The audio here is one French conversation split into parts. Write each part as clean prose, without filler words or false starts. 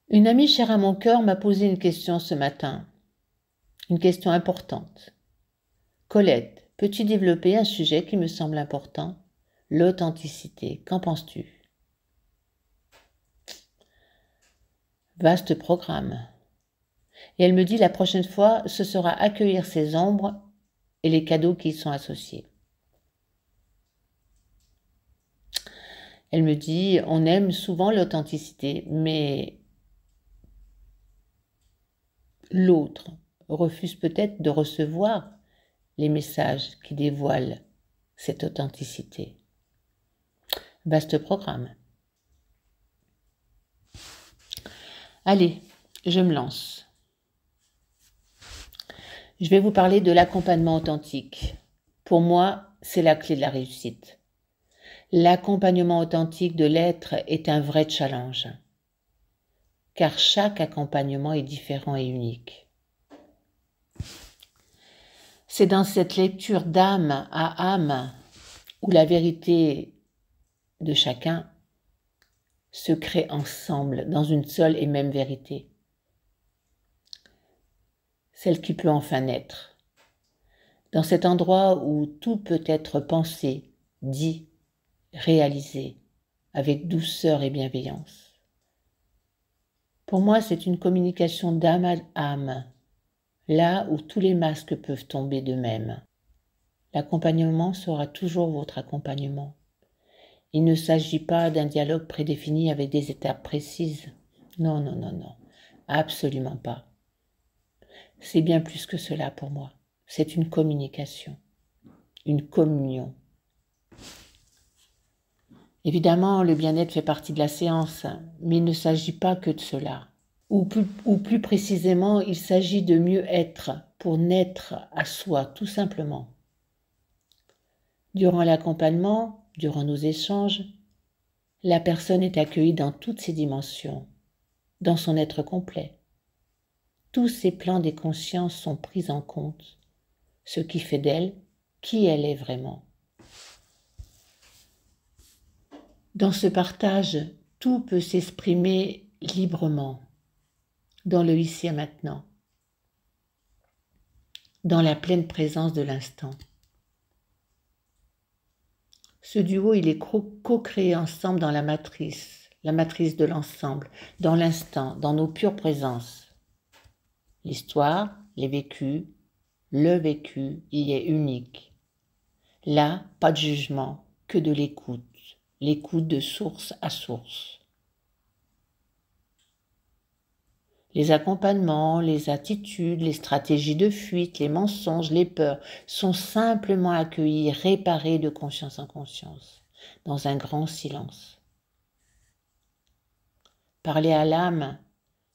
Une amie chère à mon cœur m'a posé une question ce matin, une question importante. Colette, peux-tu développer un sujet qui me semble important? L'authenticité. Qu'en penses-tu? Vaste programme. Et elle me dit la prochaine fois, ce sera accueillir ses ombres et les cadeaux qui y sont associés. Elle me dit, on aime souvent l'authenticité, mais l'autre refuse peut-être de recevoir les messages qui dévoilent cette authenticité. Vaste programme. Allez, je me lance. Je vais vous parler de l'accompagnement authentique. Pour moi, c'est la clé de la réussite. L'accompagnement authentique de l'être est un vrai challenge, car chaque accompagnement est différent et unique. C'est dans cette lecture d'âme à âme où la vérité de chacun se crée ensemble dans une seule et même vérité, celle qui peut enfin naître. Dans cet endroit où tout peut être pensé, dit, réalisé, avec douceur et bienveillance. Pour moi, c'est une communication d'âme à âme, là où tous les masques peuvent tomber d'eux-mêmes. L'accompagnement sera toujours votre accompagnement. Il ne s'agit pas d'un dialogue prédéfini avec des étapes précises. Non, non, non, non, absolument pas. C'est bien plus que cela pour moi. C'est une communication, une communion. Évidemment, le bien-être fait partie de la séance, mais il ne s'agit pas que de cela. Ou plus précisément, il s'agit de mieux être pour naître à soi, tout simplement. Durant l'accompagnement, durant nos échanges, la personne est accueillie dans toutes ses dimensions, dans son être complet. Tous ses plans des consciences sont pris en compte, ce qui fait d'elle qui elle est vraiment. Dans ce partage, tout peut s'exprimer librement, dans le ici et maintenant, dans la pleine présence de l'instant. Ce duo, il est co-créé ensemble dans la matrice de l'ensemble, dans l'instant, dans nos pures présences. L'histoire, les vécus, le vécu y est unique. Là, pas de jugement, que de l'écoute de source à source. Les accompagnements, les attitudes, les stratégies de fuite, les mensonges, les peurs sont simplement accueillis, réparés de conscience en conscience, dans un grand silence. Parler à l'âme,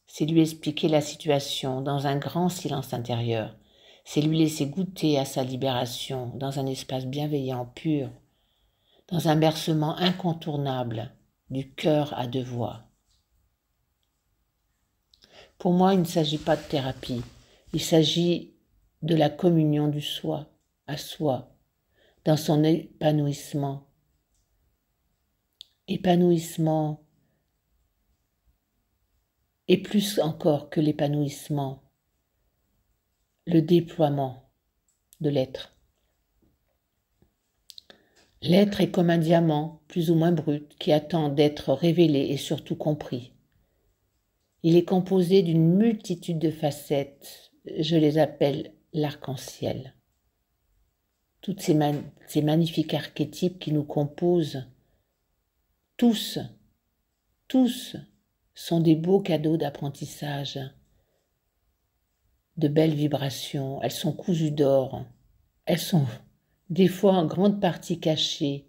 c'est lui expliquer la situation dans un grand silence intérieur. C'est lui laisser goûter à sa libération dans un espace bienveillant, pur, dans un bercement incontournable du cœur à deux voix. Pour moi, il ne s'agit pas de thérapie, il s'agit de la communion du soi à soi, dans son épanouissement. Épanouissement, et plus encore que l'épanouissement, le déploiement de l'être. L'être est comme un diamant, plus ou moins brut, qui attend d'être révélé et surtout compris. Il est composé d'une multitude de facettes, je les appelle l'arc-en-ciel. Toutes ces magnifiques archétypes qui nous composent, tous sont des beaux cadeaux d'apprentissage, de belles vibrations. Elles sont cousues d'or, elles sont des fois en grande partie cachées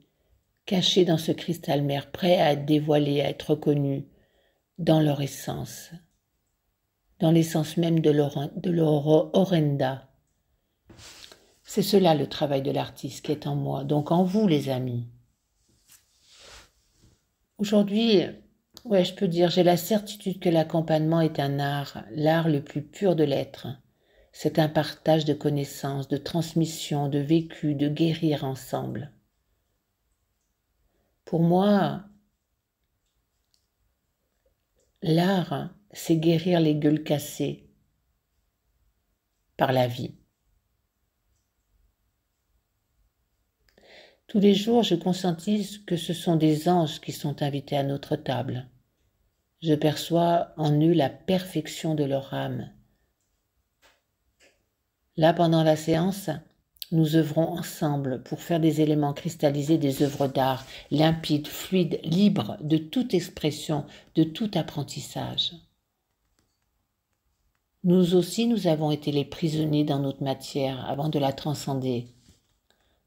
dans ce cristal mère, prêt à être dévoilé, à être reconnu dans leur essence, dans l'essence même de leur orenda. C'est cela le travail de l'artiste qui est en moi, donc en vous les amis. Aujourd'hui, je peux dire, j'ai la certitude que l'accompagnement est un art, l'art le plus pur de l'être. C'est un partage de connaissances, de transmission, de vécu, de guérir ensemble. Pour moi, l'art, c'est guérir les gueules cassées par la vie. Tous les jours, je conscientise que ce sont des anges qui sont invités à notre table. Je perçois en eux la perfection de leur âme. Là, pendant la séance, nous œuvrons ensemble pour faire des éléments cristallisés des œuvres d'art, limpides, fluides, libres de toute expression, de tout apprentissage. Nous aussi, nous avons été les prisonniers dans notre matière avant de la transcender.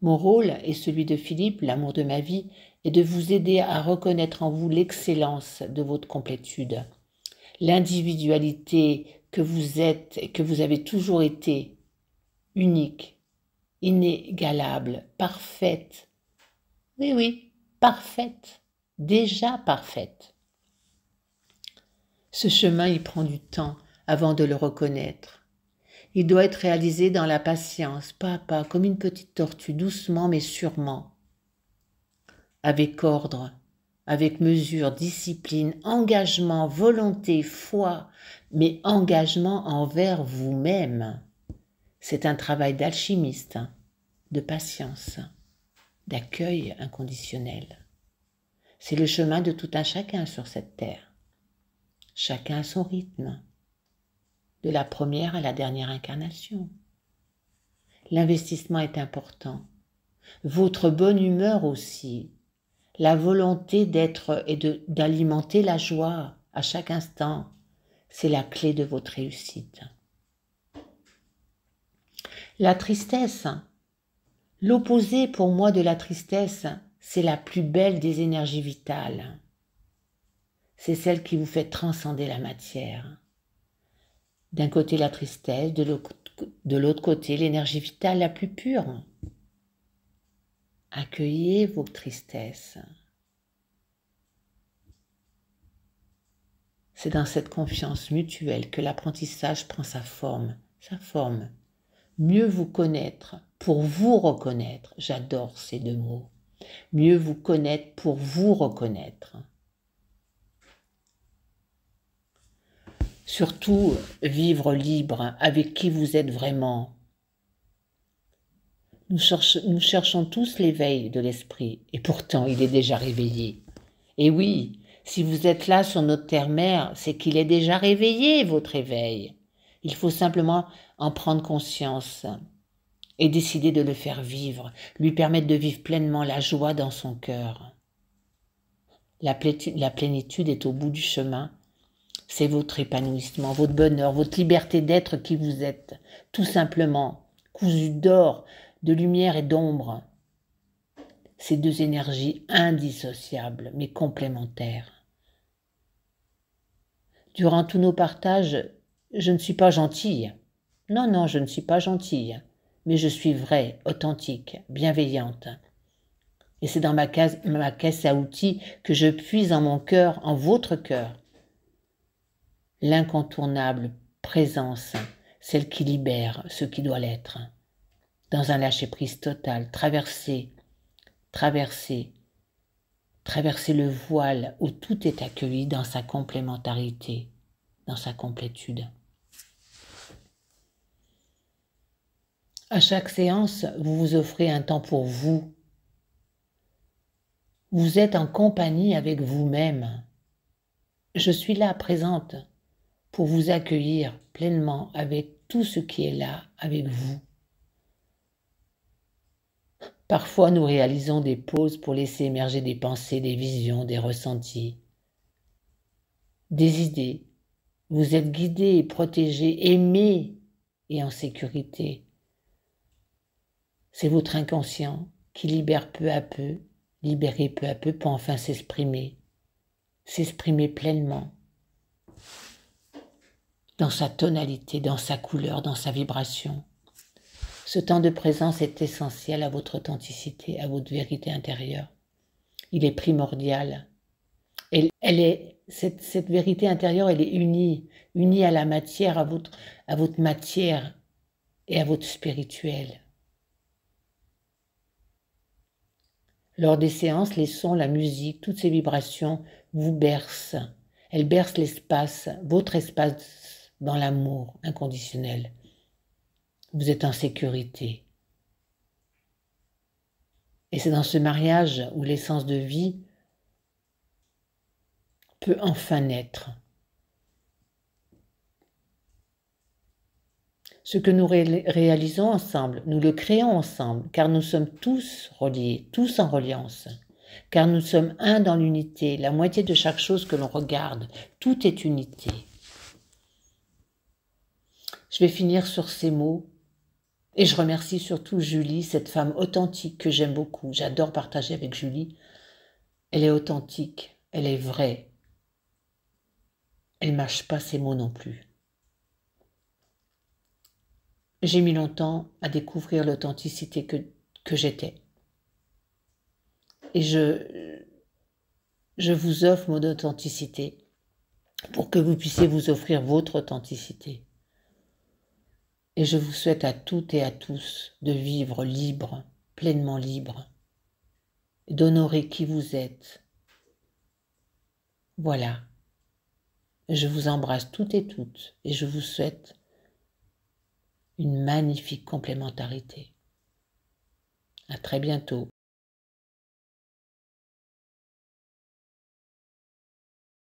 Mon rôle et celui de Philippe, l'amour de ma vie, est de vous aider à reconnaître en vous l'excellence de votre complétude, l'individualité que vous êtes et que vous avez toujours été, unique, inégalable, parfaite. Oui, parfaite, déjà parfaite. Ce chemin, il prend du temps avant de le reconnaître. Il doit être réalisé dans la patience, pas à pas, comme une petite tortue, doucement mais sûrement. Avec ordre, avec mesure, discipline, engagement, volonté, foi, mais engagement envers vous-même. C'est un travail d'alchimiste, de patience, d'accueil inconditionnel. C'est le chemin de tout un chacun sur cette terre. Chacun à son rythme, de la première à la dernière incarnation. L'investissement est important. Votre bonne humeur aussi. La volonté d'être et d'alimenter la joie à chaque instant, c'est la clé de votre réussite. La tristesse, l'opposé pour moi de la tristesse, c'est la plus belle des énergies vitales. C'est celle qui vous fait transcender la matière. D'un côté la tristesse, de l'autre côté l'énergie vitale la plus pure. Accueillez vos tristesses. C'est dans cette confiance mutuelle que l'apprentissage prend sa forme. Mieux vous connaître pour vous reconnaître. J'adore ces deux mots. Mieux vous connaître pour vous reconnaître. Surtout, vivre libre avec qui vous êtes vraiment. Nous cherchons tous l'éveil de l'esprit, et pourtant il est déjà réveillé. Et oui, si vous êtes là sur notre terre-mère, c'est qu'il est déjà réveillé, votre éveil. Il faut simplement en prendre conscience et décider de le faire vivre, lui permettre de vivre pleinement la joie dans son cœur. La plénitude est au bout du chemin. C'est votre épanouissement, votre bonheur, votre liberté d'être qui vous êtes, tout simplement, cousu d'or, de lumière et d'ombre. Ces deux énergies indissociables, mais complémentaires. Durant tous nos partages, je ne suis pas gentille. Non, je ne suis pas gentille, mais je suis vraie, authentique, bienveillante. Et c'est dans ma caisse à outils que je puise en mon cœur, en votre cœur, l'incontournable présence, celle qui libère ce qui doit l'être. Dans un lâcher-prise total, traverser le voile où tout est accueilli dans sa complémentarité, dans sa complétude. À chaque séance, vous vous offrez un temps pour vous. Vous êtes en compagnie avec vous-même. Je suis là, présente, pour vous accueillir pleinement avec tout ce qui est là, avec vous. Parfois, nous réalisons des pauses pour laisser émerger des pensées, des visions, des ressentis, des idées. Vous êtes guidés, protégés, aimés et en sécurité. C'est votre inconscient qui libéré peu à peu pour enfin s'exprimer pleinement, dans sa tonalité, dans sa couleur, dans sa vibration. Ce temps de présence est essentiel à votre authenticité, à votre vérité intérieure. Il est primordial. Cette vérité intérieure, elle est unie à la matière, à votre matière et à votre spirituel. Lors des séances, les sons, la musique, toutes ces vibrations vous bercent. Elle berce l'espace, votre espace dans l'amour inconditionnel. Vous êtes en sécurité. Et c'est dans ce mariage où l'essence de vie peut enfin naître. Ce que nous réalisons ensemble, nous le créons ensemble, car nous sommes tous reliés, tous en reliance, car nous sommes un dans l'unité, la moitié de chaque chose que l'on regarde, tout est unité. Je vais finir sur ces mots, et je remercie surtout Julie, cette femme authentique que j'aime beaucoup. J'adore partager avec Julie. Elle est authentique, elle est vraie. Elle ne mâche pas ses mots non plus. J'ai mis longtemps à découvrir l'authenticité que j'étais. Et je vous offre mon authenticité pour que vous puissiez vous offrir votre authenticité. Et je vous souhaite à toutes et à tous de vivre libre, pleinement libre, et d'honorer qui vous êtes. Voilà. Je vous embrasse toutes et toutes et je vous souhaite une magnifique complémentarité. À très bientôt.